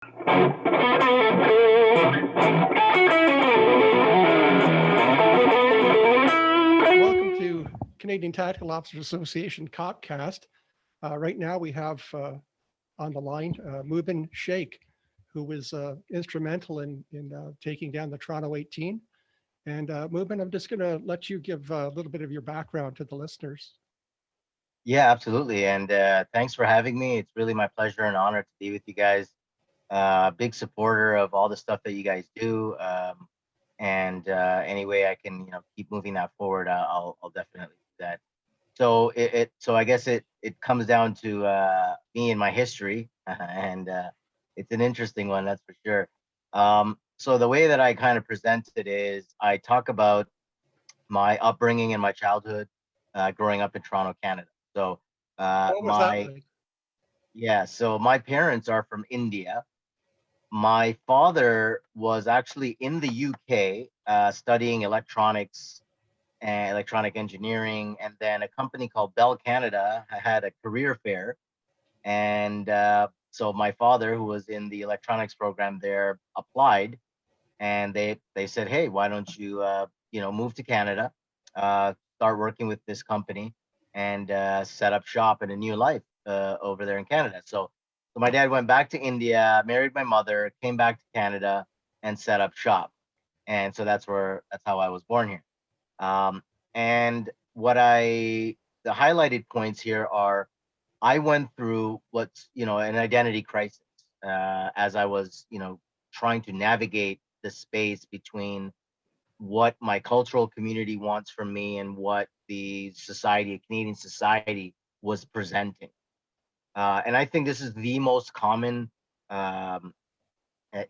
Welcome to Canadian Tactical Officers Association copcast. Right now we have on the line Mubin Shaikh, who was instrumental in taking down the Toronto 18. And Mubin, I'm just going to let you give a little bit of your background to the listeners. Yeah, absolutely. And thanks for having me. It's really my pleasure and honor to be with you guys. Big supporter of all the stuff that you guys do. And any way I can, keep moving that forward, I'll definitely do that. So I guess it comes down to me and my history, and it's an interesting one, that's for sure. So the way that I kind of present it is I talk about my upbringing and my childhood, growing up in Toronto, Canada. So What was that like? so my parents are from India. My father was actually in the UK studying electronics and electronic engineering, and then a company called Bell Canada had a career fair, and so my father, who was in the electronics program there, applied, and they said, hey, why don't you move to Canada, start working with this company, and set up shop in a new life over there in Canada. So my dad went back to India, married my mother, came back to Canada, and set up shop. And so that's how I was born here. Um, and the highlighted points here are I went through an identity crisis as I was, trying to navigate the space between what my cultural community wants from me and what the Canadian society was presenting. And I think this is the most common um,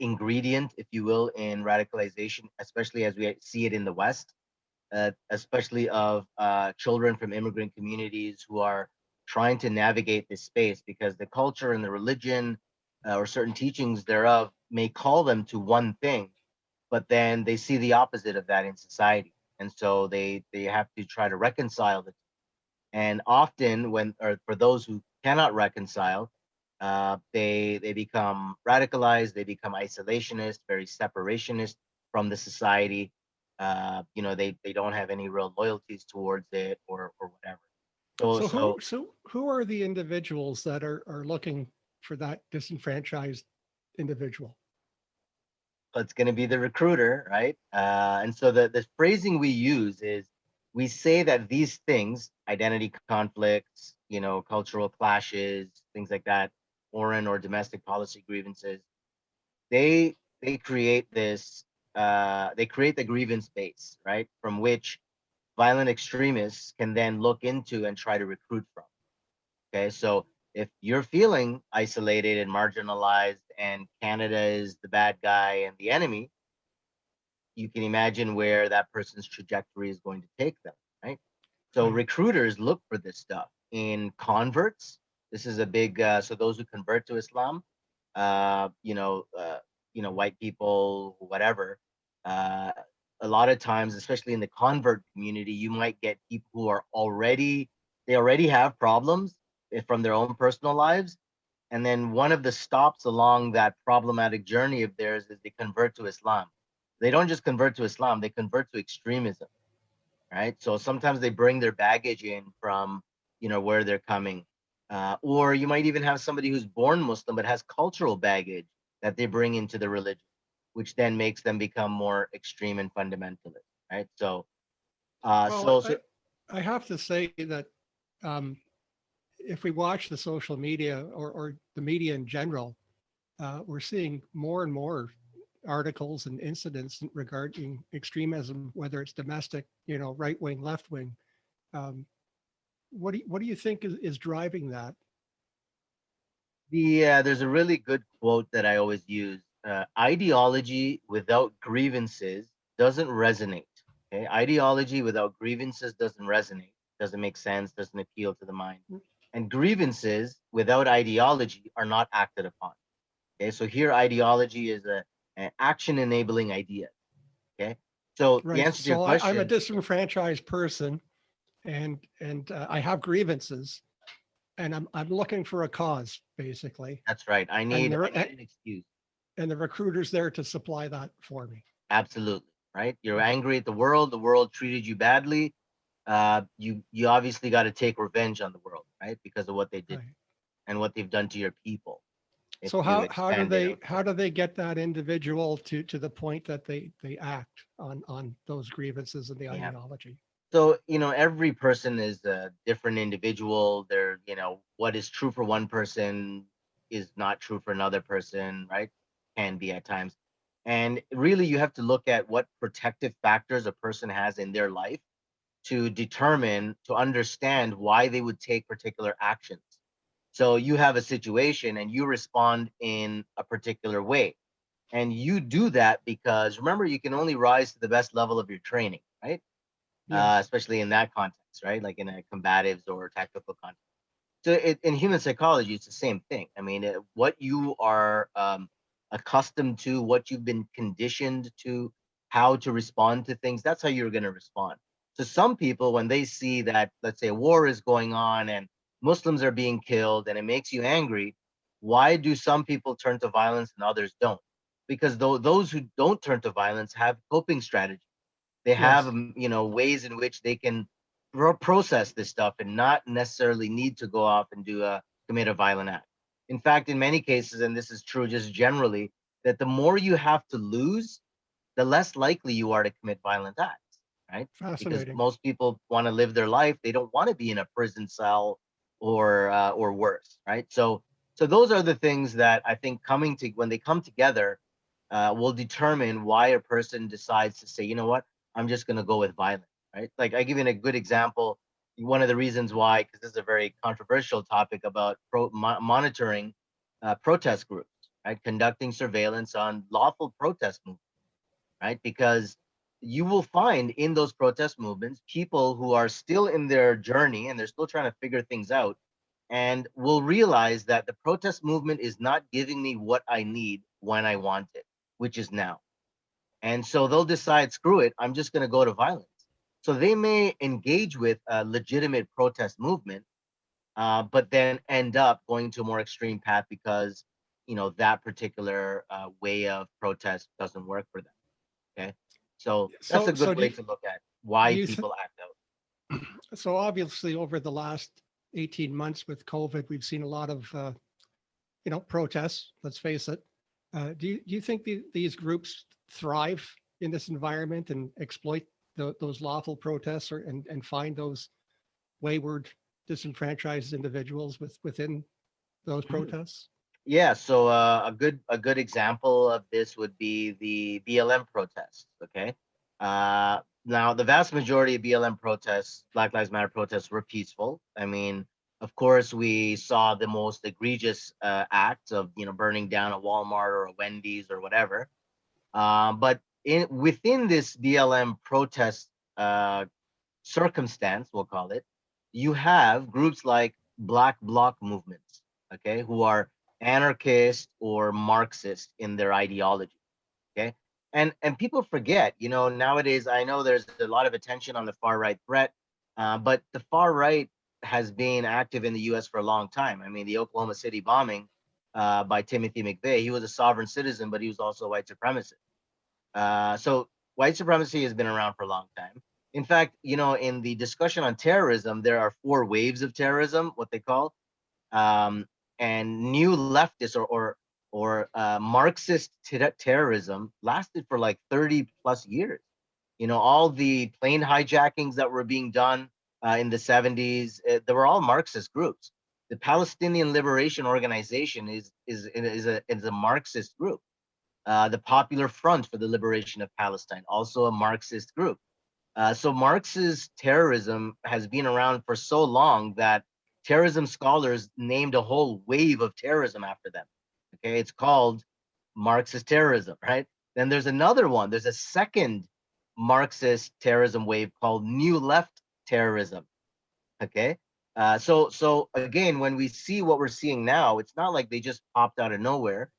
ingredient, if you will, in radicalization, especially as we see it in the West, especially of children from immigrant communities who are trying to navigate this space because the culture and the religion or certain teachings thereof may call them to one thing, but then they see the opposite of that in society. And so they have to try to reconcile the two. And often for those who cannot reconcile, they become radicalized, they become isolationist, very separationist from the society. They don't have any real loyalties towards it or whatever. So So who are the individuals that are looking for that disenfranchised individual? it's going to be the recruiter, right? And so the phrasing we use is we say that these things, identity conflicts, cultural clashes, things like that, foreign or domestic policy grievances, they create they create the grievance base, right? From which violent extremists can then look into and try to recruit from. Okay, so if you're feeling isolated and marginalized and Canada is the bad guy and the enemy, you can imagine where that person's trajectory is going to take them, right? So Right. recruiters look for this stuff in converts. This is a big so those who convert to Islam, uh, you know, uh, white people, whatever. Uh, a lot of times, especially in the convert community, you might get people who are they already have problems from their own personal lives, and then one of the stops along that problematic journey of theirs is they convert to Islam. They don't just convert to Islam; they convert to extremism, right? So sometimes they bring their baggage in from, where they're coming. Or you might even have somebody who's born Muslim but has cultural baggage that they bring into the religion, which then makes them become more extreme and fundamentalist, right? So, uh, Well, so, I, so I have to say that um, if we watch the social media or the media in general, we're seeing more and more articles and incidents regarding extremism, whether it's domestic, right wing, left wing. Um, what do you think is driving that? there's a really good quote that I always use. Ideology without grievances doesn't resonate. Okay, ideology without grievances doesn't resonate, doesn't make sense, doesn't appeal to the mind. And grievances without ideology are not acted upon. Okay, so here ideology is an action enabling idea. Okay, so the Right. answer to your So I'm a question, disenfranchised person, and I have grievances, and I'm looking for a cause, basically. that's right. And I there, need an excuse. And the recruiter's there to supply that for me. Absolutely, right? You're angry at the world treated you badly. You obviously got to take revenge on the world, right? Because of what they did Right. and what they've done to your people. If So you how do expand it they out. how do they get that individual to the point that they act on those grievances and the Yeah. ideology? So, every person is a different individual. What is true for one person is not true for another person, right? Can be at times. And really, you have to look at what protective factors a person has in their life to understand why they would take particular actions. So you have a situation and you respond in a particular way. And you do that because remember, you can only rise to the best level of your training, right? Yes. Especially in that context, right? Like in a combatives or tactical context. So in human psychology, it's the same thing. I mean, what you are accustomed to, what you've been conditioned to, how to respond to things, that's how you're going to respond. So some people, when they see that, let's say, a war is going on and Muslims are being killed and it makes you angry, why do some people turn to violence and others don't? Because those who don't turn to violence have coping strategies. They have, Yes. ways in which they can process this stuff and not necessarily need to go off and commit a violent act. In fact, in many cases, and this is true just generally, that the more you have to lose, the less likely you are to commit violent acts, right? Because Fascinating. most people want to live their life; they don't want to be in a prison cell or worse, right? So those are the things that I think coming to when they come together will determine why a person decides to say, you know what, I'm just going to go with violence, right? Like I give you a good example. One of the reasons why, because this is a very controversial topic about monitoring protest groups, right? Conducting surveillance on lawful protest movements, right? Because you will find in those protest movements people who are still in their journey and they're still trying to figure things out and will realize that the protest movement is not giving me what I need when I want it, which is now. And so they'll decide, screw it, I'm just going to go to violence. So they may engage with a legitimate protest movement, but then end up going to a more extreme path because, that particular way of protest doesn't work for them. Okay. So that's a So good do way you, to look at do why you th- people act out. so obviously over the last 18 months with COVID, we've seen a lot of protests. Let's face it. Do you think these groups thrive in this environment and exploit those lawful protests and find those wayward, disenfranchised individuals within those protests? Yeah, so a good example of this would be the BLM protests. Okay, now the vast majority of BLM protests, Black Lives Matter protests, were peaceful. I mean, of course, we saw the most egregious acts of burning down a Walmart or a Wendy's or whatever. But within this BLM protest uh, circumstance, we'll call it, you have groups like Black Bloc movements, okay, who are anarchist or Marxist in their ideology, okay? And people forget, nowadays I know there's a lot of attention on the far right threat, but the far right has been active in the U.S. for a long time. I mean, the Oklahoma City bombing by Timothy McVeigh, he was a sovereign citizen, but he was also a white supremacist. So white supremacy has been around for a long time. In fact, in the discussion on terrorism, there are four waves of terrorism, what they call, um, and new leftist or Marxist terrorism lasted for like 30 plus years. All the plane hijackings that were being done in the 70s, they were all Marxist groups. The Palestinian Liberation Organization is a Marxist group. The Popular Front for the Liberation of Palestine, also a Marxist group. So Marxist terrorism has been around for so long that terrorism scholars named a whole wave of terrorism after them. Okay, it's called Marxist terrorism, right? Then there's another one. There's a second Marxist terrorism wave called New Left terrorism. Okay, so again, when we see what we're seeing now, it's not like they just popped out of nowhere.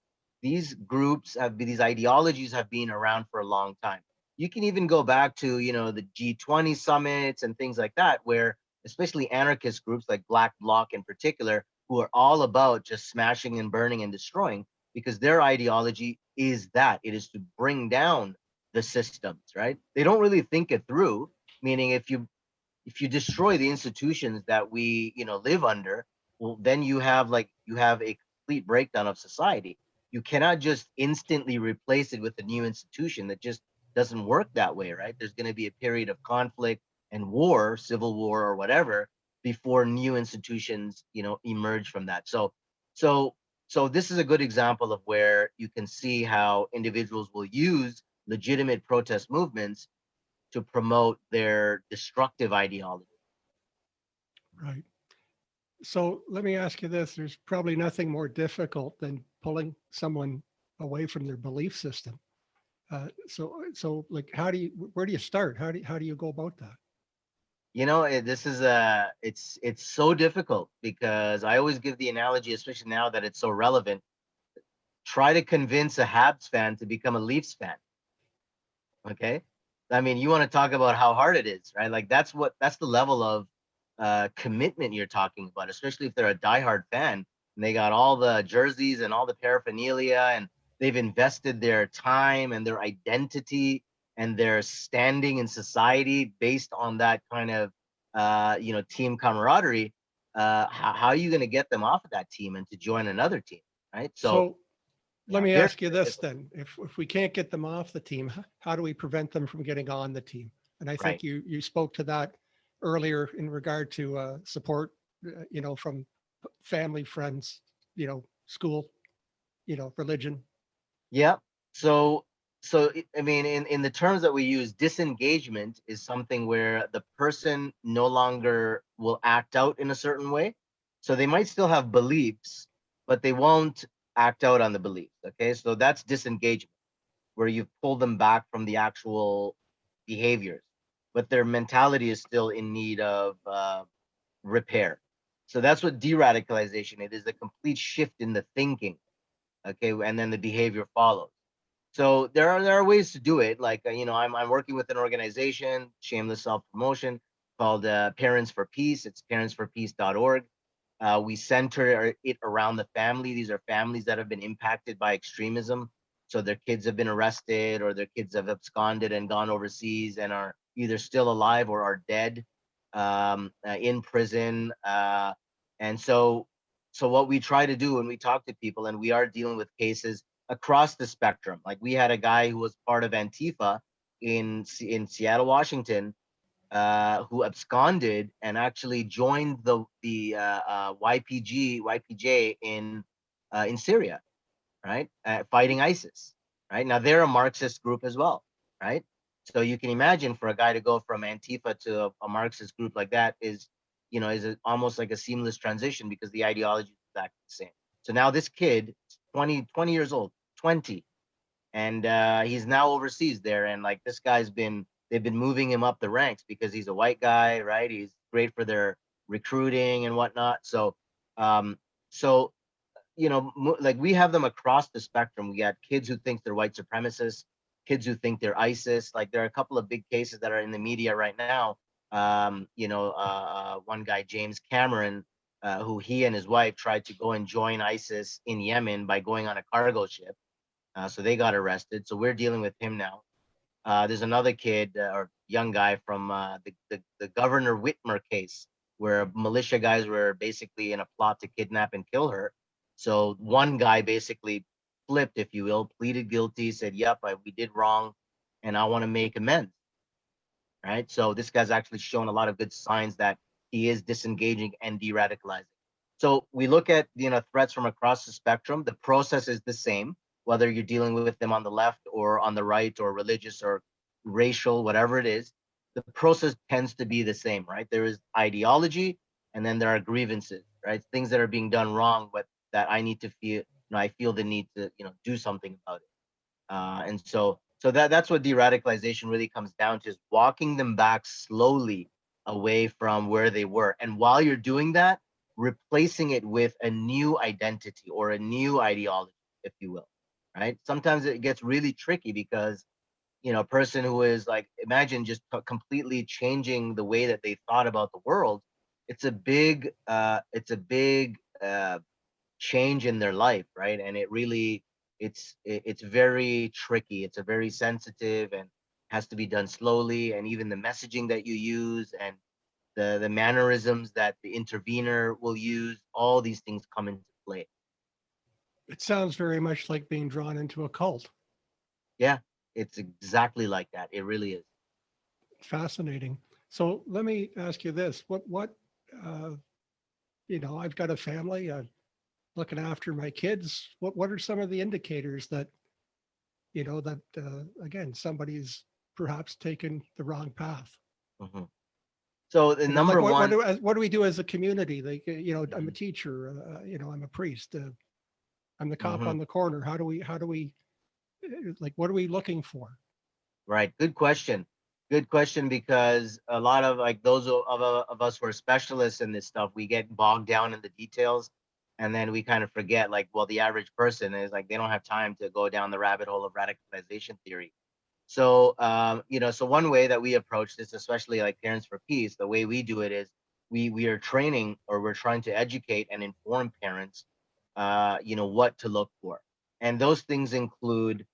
These groups these ideologies have been around for a long time. You can even go back to the G20 summits and things like that, where especially anarchist groups like Black Bloc in particular, who are all about just smashing and burning and destroying, because their ideology is that. It is to bring down the systems, right? They don't really think it through, meaning if you destroy the institutions that we live under, well, then you have a complete breakdown of society. You cannot just instantly replace it with a new institution. That just doesn't work that way, right? There's going to be a period of conflict and war, civil war or whatever, before new institutions emerge from that. So this is a good example of where you can see how individuals will use legitimate protest movements to promote their destructive ideology. Right. So let me ask you this. There's probably nothing more difficult than pulling someone away from their belief system. So like, where do you start? How do you go about that? This is it's so difficult because I always give the analogy, especially now that it's so relevant. Try to convince a Habs fan to become a Leafs fan. Okay, I mean, you want to talk about how hard it is, right? Like that's the level of commitment you're talking about, especially if they're a diehard fan and they got all the jerseys and all the paraphernalia and they've invested their time and their identity and their standing in society based on that kind of team camaraderie. How are you going to get them off of that team and to join another team, right? So So let yeah, me very, ask you very this difficult. then. If we can't get them off the team, how do we prevent them from getting on the team? And I Right. think you spoke to that earlier in regard to support, from family, friends, school, religion. Yeah. So I mean, in the terms that we use, disengagement is something where the person no longer will act out in a certain way. So they might still have beliefs, but they won't act out on the beliefs. Okay. So that's disengagement, where you pull them back from the actual behaviors, but their mentality is still in need of repair. So that's what de-radicalization. It is a complete shift in the thinking. Okay. And then the behavior follows. So there are ways to do it. Like I'm working with an organization, shameless self promotion, called Parents for Peace. It's parentsforpeace.org. We center it around the family. These are families that have been impacted by extremism. So their kids have been arrested or their kids have absconded and gone overseas and are either still alive or are dead, in prison. And so what we try to do when we talk to people, and we are dealing with cases across the spectrum. Like we had a guy who was part of Antifa in Seattle, Washington, who absconded and actually joined the YPJ in Syria, right? Fighting ISIS, right? Now they're a Marxist group as well, right? So you can imagine for a guy to go from Antifa to a Marxist group like that is almost like a seamless transition because the ideology is exactly the same. So now this kid, 20 years old, 20, and he's now overseas there, and like this guy's been they've been moving him up the ranks because he's a white guy, right? He's great for their recruiting and whatnot. So like we have them across the spectrum. We got kids who think they're white supremacists, kids who think they're ISIS. Like there are a couple of big cases that are in the media right now. One guy, James Cameron, who he and his wife tried to go and join ISIS in Yemen by going on a cargo ship. So they got arrested. So we're dealing with him now. There's another kid or young guy from the Governor Whitmer case, where militia guys were basically in a plot to kidnap and kill her. So one guy basically flipped, if you will, pleaded guilty, said, "Yep, we did wrong, and I want to make amends." Right. So this guy's actually shown a lot of good signs that he is disengaging and de-radicalizing. So we look at threats from across the spectrum. The process is the same, whether you're dealing with them on the left or on the right or religious or racial, whatever it is. The process tends to be the same, right? There is ideology, and then there are grievances, right? Things that are being done wrong, but that I need to feel, I feel the need to do something about it. And so that's what de-radicalization really comes down to, is walking them back slowly away from where they were. And while you're doing that, replacing it with a new identity or a new ideology, if you will, right? Sometimes it gets really tricky because a person who is like, imagine just completely changing the way that they thought about the world. It's a big change in their life, right? And it really it's very tricky. It's a very sensitive and has to be done slowly. And even the messaging that you use and the mannerisms that the intervener will use, all these things come into play. It sounds very much like being drawn into a cult. Yeah, it's exactly like that. It really is. Fascinating. So let me ask you this: uh, I've got a family. I'm looking after my kids. What are some of the indicators that again somebody's perhaps taken the wrong path? Mhm. So the Like number one. what do we do as a community? Like I'm a Mhm, teacher. I'm a priest. I'm the cop mhm. on the corner. How do we like what are we looking for? Right. Good question. Good question, because a lot of like those of us who are specialists in this stuff, we get bogged down in the details, and then we kind of forget, like, well, the average person is like, they don't have time to go down the rabbit hole of radicalization theory. So, so one way that we approach this, especially like Parents for Peace, the way we do it is we are training, or we're trying to educate and inform parents, what to look for. And those things include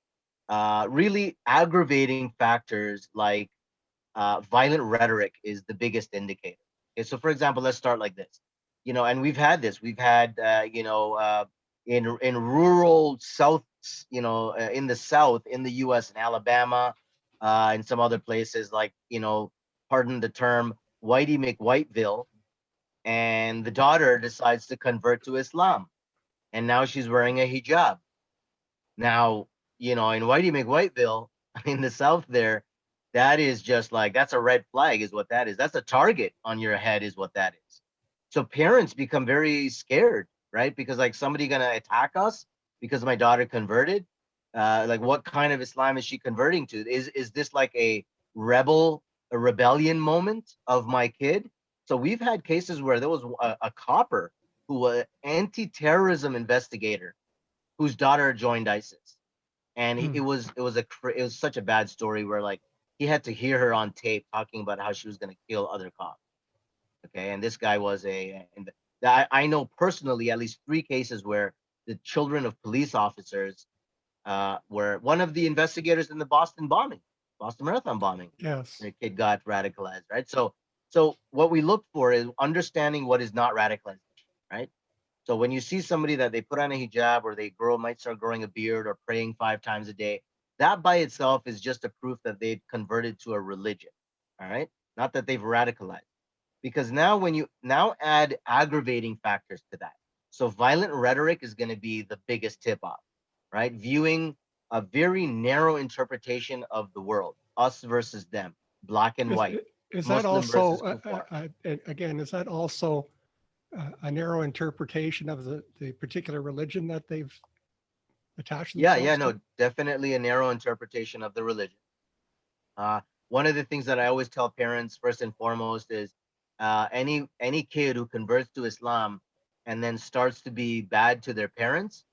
really aggravating factors like violent rhetoric is the biggest indicator. Okay, so for example, let's start like this. And we've had this. We've had in rural South, in the South in the U.S. in Alabama, and some other places like pardon the term, Whitey McWhiteville, and the daughter decides to convert to Islam, and now she's wearing a hijab. Now, in Whitey McWhiteville, in the South there, that is just like, that's a red flag, is what that is. That's a target on your head, is what that is. So parents become very scared, right? Because like, somebody gonna attack us because my daughter converted? Like, what kind of Islam is she converting to? Is this like a rebellion moment of my kid? So we've had cases where there was a copper who was anti-terrorism investigator whose daughter joined ISIS, and Hmm. it was such a bad story where like he had to hear her on tape talking about how she was going to kill other cops. Okay, and this guy was and I know personally at least three cases where the children of police officers were one of the investigators in the Boston Marathon bombing. Yes. The kid got radicalized, right? So what we look for is understanding what is not radicalization, right? So when you see somebody that they put on a hijab, or they might start growing a beard or praying 5 times a day, that by itself is just a proof that they've converted to a religion. All right. Not that they've radicalized. Because now when you now add aggravating factors to that. So violent rhetoric is going to be the biggest tip off, right? Viewing a very narrow interpretation of the world, us versus them, black and Is white, is that Muslim also versus kuffar. again? Is that also a narrow interpretation of the particular religion that they've attached Yeah, themselves no, to? definitely a narrow interpretation of the religion. One of the things that I always tell parents first and foremost is any kid who converts to Islam and then starts to be bad to their parents,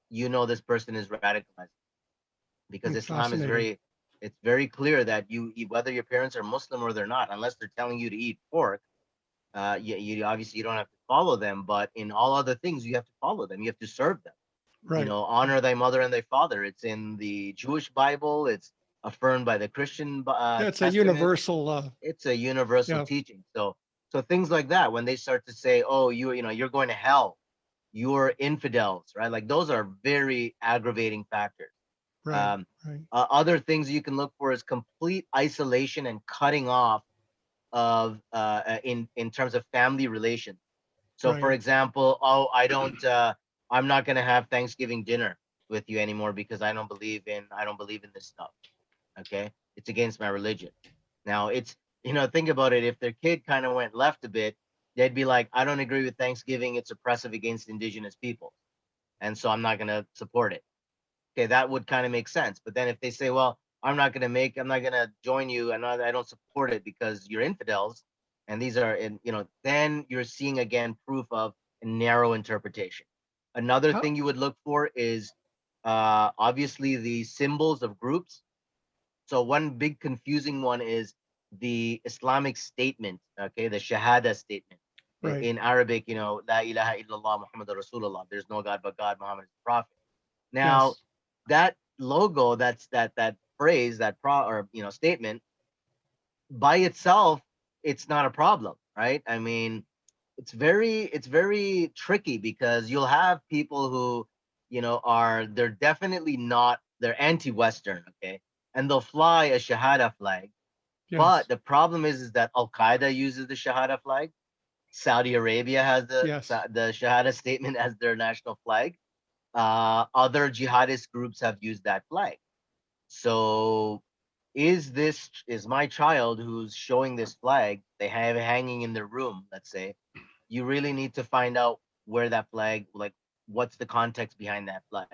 this person is radicalized, because Islam is Fascinating. it's very clear that whether your parents are Muslim or they're not, unless they're telling you to eat pork, you obviously you don't have to follow them, but in all other things you have to follow them. You have to serve them. Right. Honor thy mother and thy father. It's in the Jewish Bible. It's affirmed by the Christian Yeah, it's a Testament. universal. It's a universal Yeah. teaching. So things like that, when they start to say, oh, you're going to hell, you're infidels, right? Like, those are very aggravating factors. Right. Um, Right. Other things you can look for is complete isolation and cutting off of in terms of family relations. So for Right. example, oh, I'm not going to have Thanksgiving dinner with you anymore because I don't believe in this stuff. Okay? It's against my religion. Now, think about it. If their kid kind of went left a bit, they'd be like, I don't agree with Thanksgiving. It's oppressive against indigenous people. And so I'm not going to support it. Okay, that would kind of make sense. But then if they say, well, I'm not going to join you, and I don't support it because you're infidels, and these are, then you're seeing again proof of a narrow interpretation. Another How thing you would look for is obviously the symbols of groups. So one big confusing one is the Islamic statement, okay, the Shahada statement. right. In Arabic, La ilaha illallah Muhammad Rasulullah. There's no God but God, Muhammad is the Prophet. Now, Yes. that logo, that phrase, or statement by itself, it's not a problem, right? I mean, it's very tricky because you'll have people who, they're definitely not, they're anti-Western, okay, and they'll fly a Shahada flag. But Yes. the problem is that Al Qaeda uses the Shahada flag. Saudi Arabia has Yes. the Shahada statement as their national flag. Other jihadist groups have used that flag. So is my child who's showing this flag, they have it hanging in their room, let's say, you really need to find out where that flag, like what's the context behind that flag.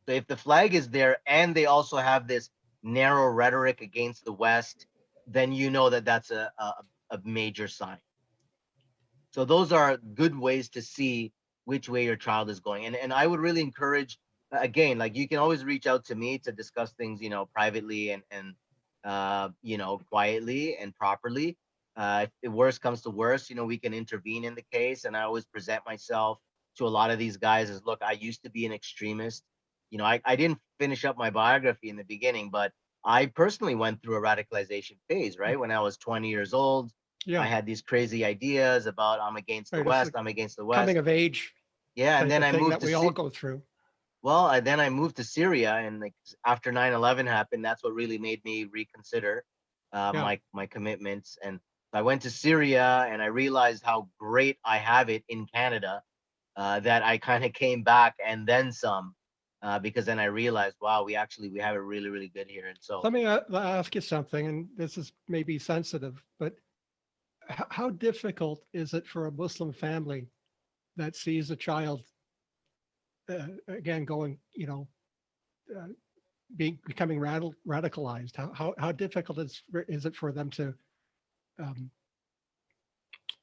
So if the flag is there and they also have this narrow rhetoric against the West, then you know that that's a major sign. So those are good ways to see which way your child is going. And I would really encourage, again, like you can always reach out to me to discuss things, privately and quietly and properly. If worst comes to worst, we can intervene in the case. And I always present myself to a lot of these guys as, look, I used to be an extremist. I didn't finish up my biography in the beginning, but I personally went through a radicalization phase, right? When I was 20 years old, I Yeah. had these crazy ideas about I'm against the Right. It's West, a I'm against the West. coming of age Yeah, and type then of I thing moved that to we all go through. then I moved to Syria, and like after 9/11 happened, that's what really made me reconsider Yeah. my commitments. And I went to Syria, and I realized how great I have it in Canada. That I kind of came back and then some, because then I realized, wow, we have it really, really good here. And so, Let me ask you something, and this is maybe sensitive, but how difficult is it for a Muslim family that sees a child again going, uh, becoming radicalized? How difficult is it for them to, um,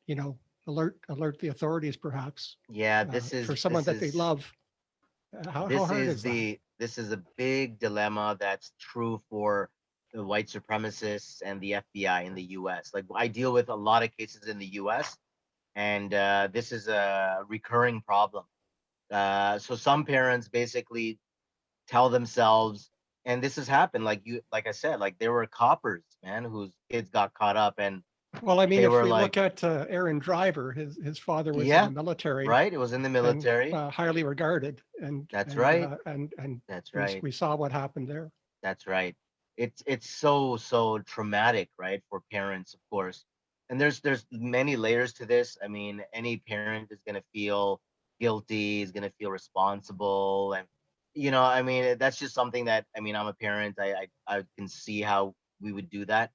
you know, alert the authorities, perhaps, yeah, for someone that they love? How hard is that? this is a big dilemma that's true for the white supremacists and the FBI in the US. Like I deal with a lot of cases in the US, and this is a recurring problem. So some parents basically tell themselves, and this has happened, like I said, like there were coppers, man, whose kids got caught up, and Well, I mean, they if were we like, look at Aaron Driver, his father was in yeah, the military right, it was in the and military. highly regarded, That's right. and That's we right. we saw what happened there. That's right. It's so traumatic, right, for parents, of course. And there's many layers to this. I mean, any parent is gonna feel guilty, is gonna feel responsible, and I mean, that's just something that, I mean, I'm a parent. I can see how we would do that.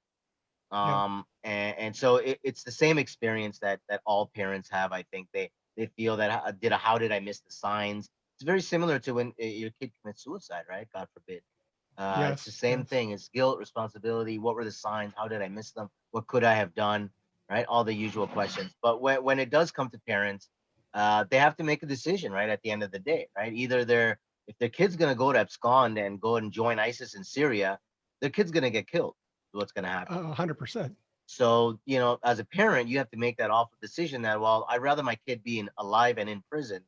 Yeah, And so it's the same experience that all parents have. I think they feel that, how did I miss the signs? It's very similar to when your kid commits suicide, right? God forbid. It's the yes, same yes, thing. It's guilt, responsibility. What were the signs? How did I miss them? What could I have done? Right? All the usual questions. But when it does come to parents, they have to make a decision, right? At the end of the day, right? Either if their kid's gonna go to abscond and go and join ISIS in Syria, their kid's gonna get killed. What's gonna happen? 100%. So, as a parent, you have to make that awful decision that, well, I'd rather my kid be alive and in prison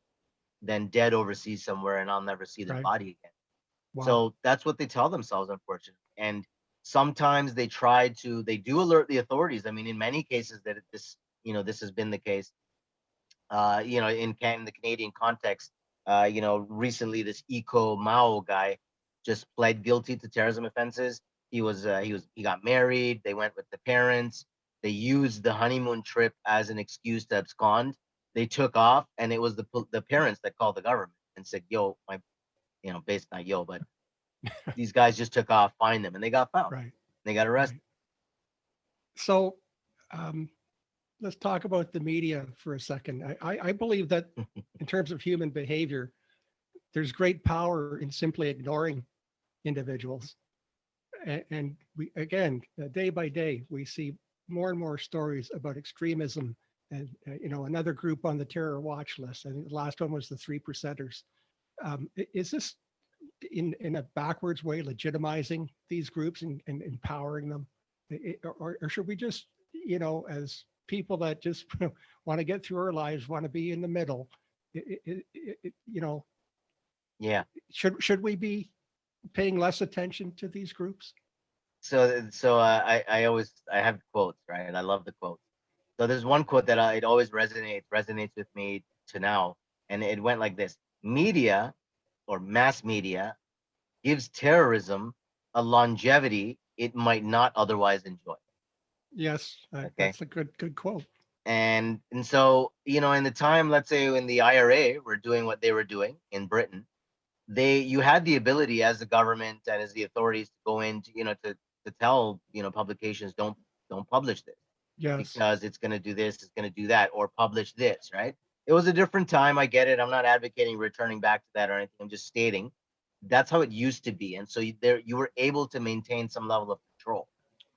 than dead overseas somewhere and I'll never see their Right. body again. Wow. So that's what they tell themselves, unfortunately. And sometimes they do alert the authorities. I mean, in many cases this has been the case. In the Canadian context, recently this Eco Mao guy just pled guilty to terrorism offenses. He got married. They went with the parents. They used the honeymoon trip as an excuse to abscond. They took off, and it was the parents that called the government and said, "Yo, based not yo, but these guys just took off, find them," and they got found. Right. They got arrested. Right. So, um, let's talk about the media for a second. I believe that in terms of human behavior, there's great power in simply ignoring individuals. And we, again, day by day, we see more and more stories about extremism and, another group on the terror watch list. I think the last one was the three percenters. Is this in a backwards way legitimizing these groups and empowering them? Or should we just, as people that just want to get through our lives, want to be in the middle, it, it, it, you know, Yeah. Should we be paying less attention to these groups? I have quotes, right? I love the quotes. So there's one quote that it always resonates with me to now, and it went like this: media or mass media gives terrorism a longevity it might not otherwise enjoy. Yes, Okay. that's a good quote. And so, in the time, let's say when the IRA were doing what they were doing in Britain, you had the ability as the government and as the authorities to go into, to tell, publications, don't publish this Yes, because it's going to do this, it's going to do that, or publish this, right? It was a different time. I get it. I'm not advocating returning back to that or anything. I'm just stating that's how it used to be. And so you were able to maintain some level of control.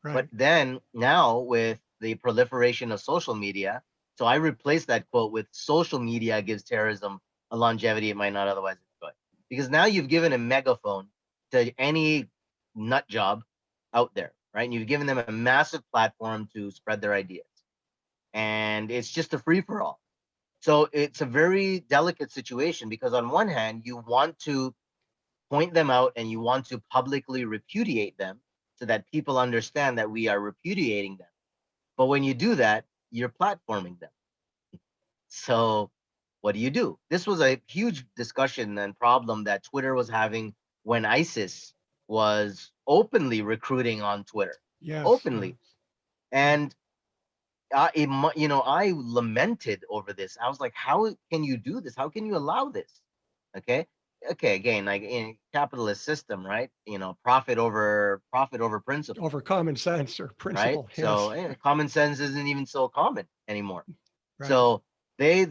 But right. then now with the proliferation of social media, so I replaced that quote with social media gives terrorism a longevity it might not otherwise enjoy. Because now you've given a megaphone to any nut job out there, right? And you've given them a massive platform to spread their ideas. And it's just a free for all. So it's a very delicate situation because on one hand, you want to point them out and you want to publicly repudiate them so that people understand that we are repudiating them. But when you do that, you're platforming them. So what do you do? This was a huge discussion and problem that Twitter was having when ISIS was openly recruiting on Twitter, Yes, yes. openly. And I lamented over this. I was like, how can you do this? How can you allow this? Okay. Okay. Again, like in capitalist system, right? Profit over principle, Over common sense or right? principle. So Yes, common sense isn't even so common anymore. right. So they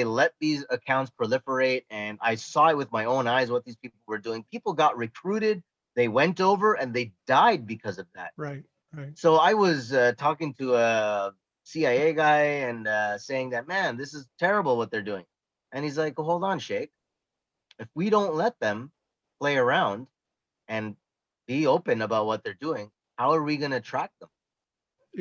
let these accounts proliferate, and I saw it with my own eyes what these people were doing. People got recruited, they went over, and they died because of that. Right, right. So I was talking to a CIA guy and saying that, man, this is terrible what they're doing. And he's like, well, hold on, Sheikh. If we don't let them play around and be open about what they're doing, how are we going to track them?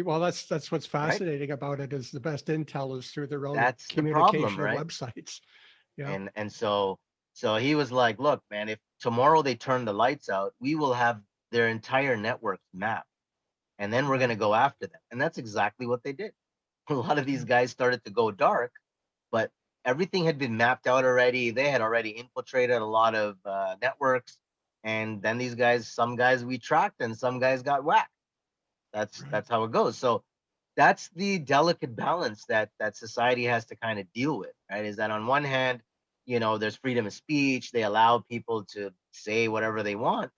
Well, that's what's Right? fascinating about it is the best intel is through their own That's the problem, communication and right? websites. Yeah, And so he was like, look, man, if tomorrow they turn the lights out, we will have their entire networks mapped, and then we're going to right. go after them. And that's exactly what they did. A lot of these Okay. guys started to go dark, but everything had been mapped out already. They had already infiltrated a lot of networks, and then some guys we tracked, and some guys got whacked. That's Right. that's how it goes. So that's the delicate balance that society has to kind of deal with, right? Is that on one hand, there's freedom of speech, they allow people to say whatever they want,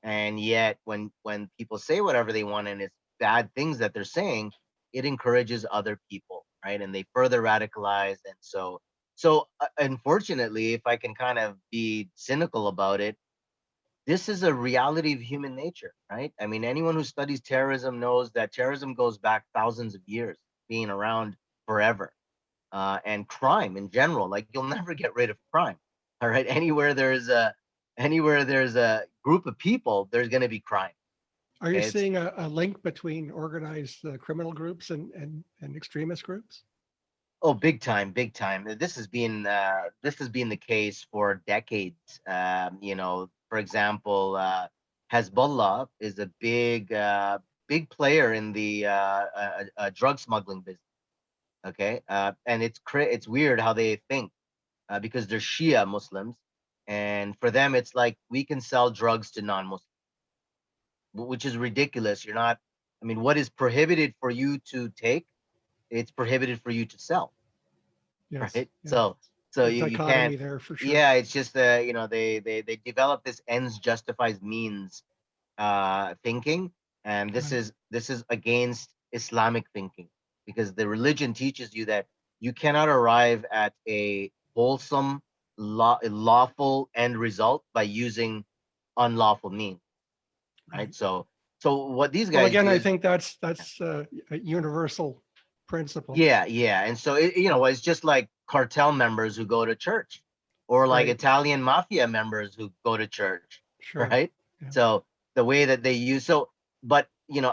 and yet when people say whatever they want and it's bad things that they're saying, it encourages other people, right? And they further radicalize. And so unfortunately, if I can kind of be cynical about it, this is a reality of human nature, right? I mean, anyone who studies terrorism knows that terrorism goes back thousands of years, being around forever. And crime in general, like you'll never get rid of crime. All right, anywhere there's a group of people, there's going to be crime. Are you Okay, it's seeing a link between organized criminal groups and extremist groups? oh, big time, big time. This has been the case for decades. For example, Hezbollah is a big player in the drug smuggling business. Okay, and it's weird how they think because they're Shia Muslims, and for them it's like we can sell drugs to non-Muslims, which is ridiculous. You're not. I mean, what is prohibited for you to take, it's prohibited for you to sell, Yes, right? yes. So The you can't. dichotomy there for sure. Yeah, it's just they develop this ends justifies means thinking, and this Right. is this is against Islamic thinking because the religion teaches you that you cannot arrive at a wholesome, lawful end result by using unlawful means, right? Right. So what these Well, guys again, do I is, think that's a universal principle. yeah, and so it's just like cartel members who go to church, or like Right. Italian mafia members who go to church, Sure. right? Yeah. So the way that they use but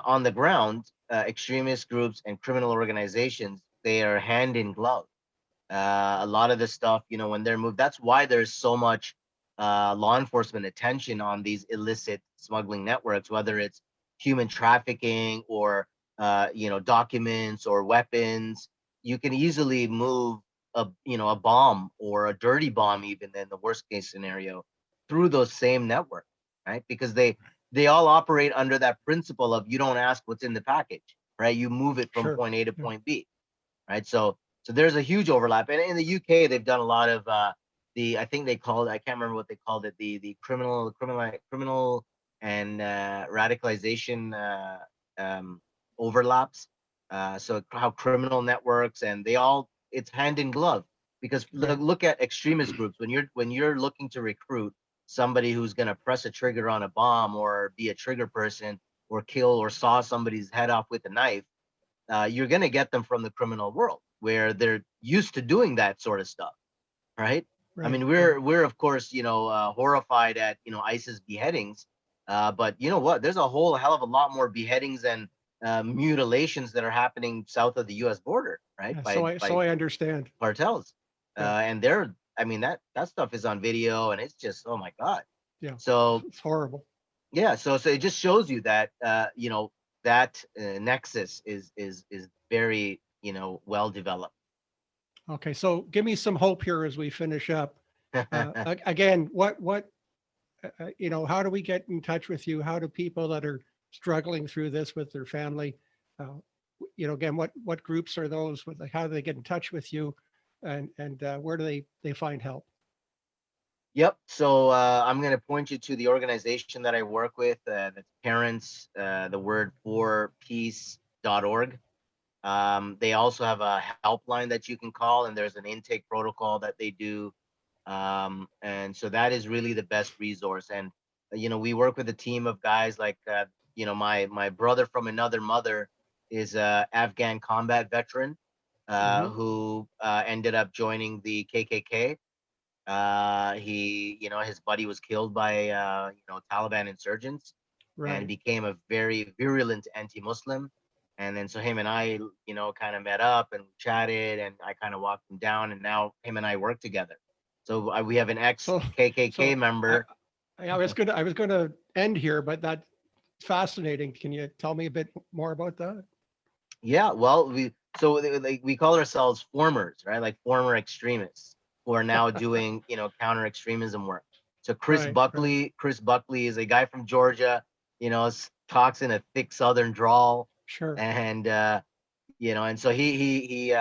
on the ground, extremist groups and criminal organizations, they are hand in glove. A lot of the stuff, when they're moved, that's why there's so much law enforcement attention on these illicit smuggling networks, whether it's human trafficking or documents or weapons. You can easily move a bomb or a dirty bomb, even in the worst case scenario, through those same networks, right? Because they all operate under that principle of you don't ask what's in the package, right? You move it from Sure. point A to Yeah. point B, right? So there's a huge overlap. And in the UK, they've done a lot of I think they called, I can't remember what they called it, the criminal and radicalization overlaps. So how criminal networks and it's hand in glove, because Right. look at extremist groups. When you're looking to recruit somebody who's going to press a trigger on a bomb or be a trigger person or kill or saw somebody's head off with a knife, you're going to get them from the criminal world where they're used to doing that sort of stuff, right? I Right. mean, Right. we're of course, horrified at ISIS beheadings, but you know what? There's a whole hell of a lot more beheadings and mutilations that are happening south of the U.S. border, right? Yeah. By So I understand. cartels, Yeah. and they're, I mean, that stuff is on video, and it's just, oh my God. Yeah. So It's horrible. yeah, so it just shows you that that nexus is very well developed. Okay. So give me some hope here as we finish up. Again, how do we get in touch with you? How do people that are struggling through this with their family, again, what groups are those? How do they get in touch with you, and where do they find help? Yep. So I'm going to point you to the organization that I work with. That's parents, the word for peace.org. They also have a helpline that you can call, and there's an intake protocol that they do. And so that is really the best resource. And we work with a team of guys like my brother from another mother is a Afghan combat veteran Hmm. who ended up joining the KKK. His buddy was killed by Taliban insurgents and Right. became a very virulent anti-Muslim. And then so him and I, kind of met up and chatted, and I kind of walked him down, and now him and I work together. So we have an So ex-KKK so I member. I was gonna end here, but that's fascinating. Can you tell me a bit more about that? Yeah, well, we call ourselves formers, right? Like former extremists who are now doing, counter-extremism work. So Right. Right. Chris Buckley is a guy from Georgia, talks in a thick Southern drawl, Sure. and and so he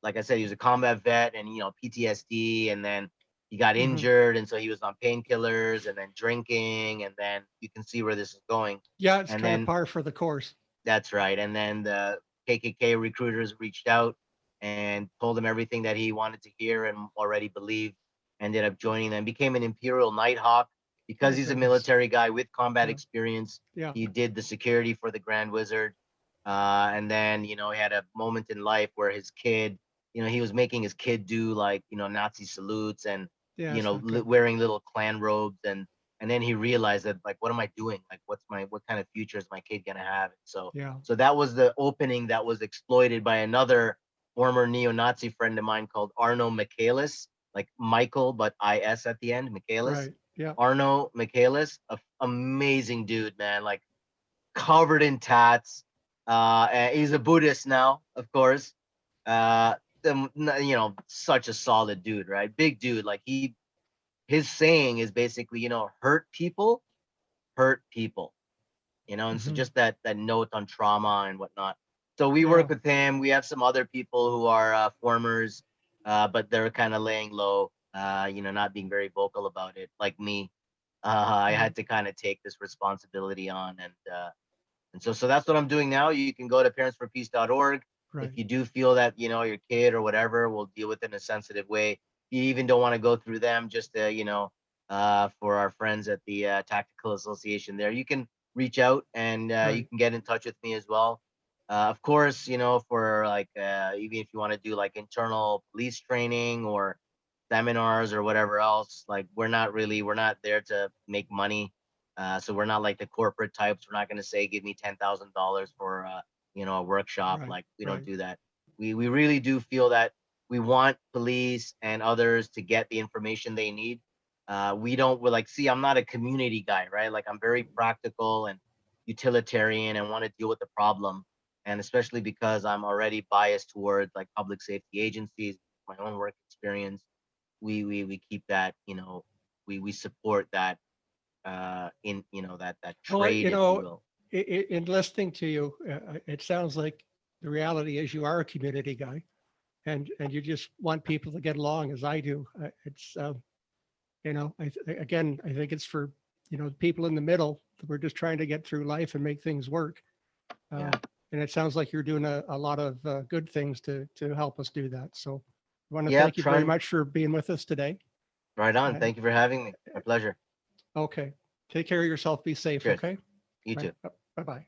like I said, he was a combat vet and PTSD, and then he got Hmm. injured, and so he was on painkillers and then drinking, and then you can see where this is going. Yeah, it's And kind of then par for the course. that's right. And then the KKK recruiters reached out and told him everything that he wanted to hear and already believed. Ended up joining them, became an Imperial Nighthawk because My he's a goodness. military guy with combat Yeah. experience. Yeah. He did the security for the Grand Wizard. And then, he had a moment in life where his kid, he was making his kid do like, Nazi salutes and, Yeah. It's not good. wearing little clan robes. And then he realized that, like, what am I doing? Like, what kind of future is my kid gonna have? So Yeah. so that was the opening that was exploited by another former neo-Nazi friend of mine called Arno Michaelis, like Michael but is at the end, Michaelis. Right. Yeah. Arno Michaelis, amazing dude, man. Like covered in tats. And he's a Buddhist now, of course. Uh, such a solid dude, right? Big dude. Like his saying is basically, hurt people, and so Hmm. just that note on trauma and whatnot. So we Yeah. work with him. We have some other people who are formers, but they're kind of laying low, not being very vocal about it, like me. I Right. had to kind of take this responsibility on, and so that's what I'm doing now. You can go to parentsforpeace.org. If Right. you do feel that, your kid or whatever will deal with it in a sensitive way, you even don't want to go through them, just for our friends at the Tactical Association there, you can reach out and you Right. can get in touch with me as well. Of course, for like, even if you want to do like internal police training or seminars or whatever else, like we're not there to make money. So we're not like the corporate types. We're not going to say, give me $10,000 for, a workshop. Right. Like we don't Right. do that. We really do feel that we want police and others to get the information they need. we're like, see, I'm not a community guy, right? Like I'm very practical and utilitarian and want to deal with the problem. And especially because I'm already biased towards like public safety agencies, my own work experience, we keep that, we support that in, that Well, trade, if you will. in listening to you, it sounds like the reality is you are a community guy, and you just want people to get along, as I do. It's again, I think it's for people in the middle. We're just trying to get through life and make things work. Yeah. And it sounds like you're doing a lot of good things to help us do that. So I want to Yeah, thank you very trying. much for being with us today. Right on. And Thank you for having me. My pleasure. okay, take care of yourself. Be safe. Cheers. Okay. You too. Bye bye.